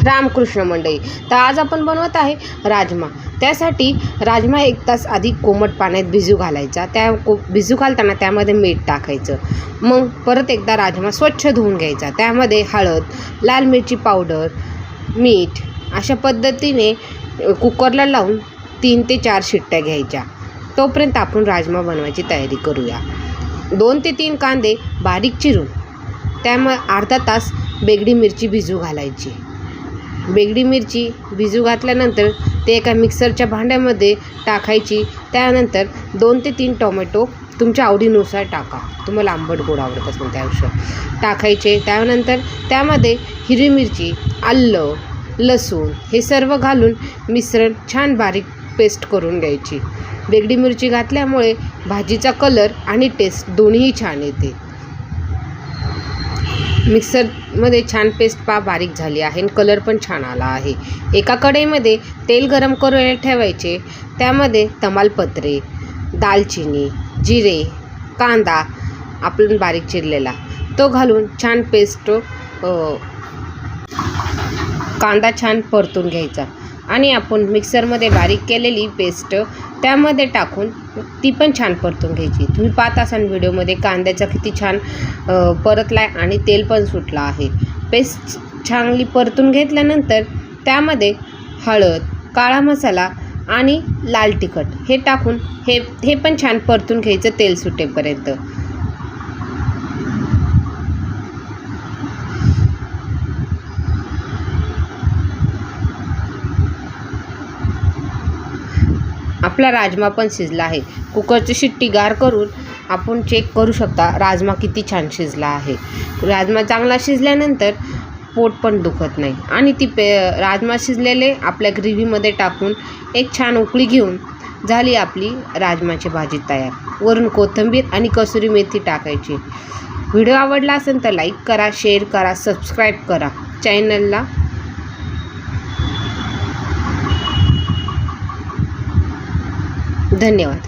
रामकृष्ण मंडळी. तर आज आपण बनवत आहे राजमा. त्यासाठी राजमा 1 तास आधी कोमट पाण्यात भिजू घालायचा. भिजू घालताना त्यामध्ये मीठ टाकायचं. मग परत एकदा राजमा स्वच्छ धुवून घ्यायचा. त्यामध्ये हळद, लाल मिरची पावडर, मीठ अशा पद्धतीने कुकरला लावून 3 ते 4 शिट्ट्या घ्यायच्या. तोपर्यंत आपण राजमा बनवायची तयारी करूया. 2 ते 3 कांदे बारीक चिरून त्यामुळे अर्धा तास बेगडी मिरची भिजू घालायची. बेगडी मिरची भिजू घातल्यानंतर ते एका मिक्सरच्या भांड्यामध्ये टाकायची. त्यानंतर 2 ते 3 टोमॅटो तुमच्या आवडीनुसार टाका. तुम्हाला आंबट गोड आवडत असेल त्यानुसार टाकायचे. त्यानंतर त्यामध्ये हिरवी मिरची, आलं, लसूण हे सर्व घालून मिश्रण छान बारीक पेस्ट करून घ्यायची. बेगडी मिरची घातल्यामुळे भाजीचा कलर आणि टेस्ट दोन्हीही छान येते. मिक्सरमध्ये छान पेस्ट बारीक झाली आहे आणि कलर पण छान आला आहे. एका कढईमध्ये तेल गरम करायला ठेवायचे. त्यामध्ये तमालपत्रे, दालचिनी, जिरे, कांदा आपण बारीक चिरलेला तो घालून छान पेस्ट कांदा छान परतून घ्यायचा आणि आपण मिक्सरमध्ये बारीक केलेली पेस्ट त्यामध्ये टाकून ती पण छान परतून घ्यायची. तुम्ही पाहत असाल व्हिडिओमध्ये कांद्याचा किती छान परतला आहे आणि तेल पण सुटलं आहे. पेस्ट चांगली परतून घेतल्यानंतर त्यामध्ये हळद, काळा मसाला आणि लाल तिखट हे टाकून हे पण छान परतून घ्यायचं तेल सुटेपर्यंत. आपला राजमा पण शिजला आहे. कुकरची शिट्टी गार करून आपण चेक करू शकता राजमा किती छान शिजला आहे. राजमा चांगला शिजल्यानंतर पोट पण दुखत नाही आणि राजमा शिजलेले आपल्या ग्रेव्हीमध्ये टाकून एक छान उकळी घेऊन झाली आपली राजमाची भाजी तयार. वरून कोथिंबीर आणि कसुरी मेथी टाकायची. व्हिडिओ आवडला असेल तर लाईक करा, शेअर करा, सबस्क्राईब करा चॅनलला. धन्यवाद.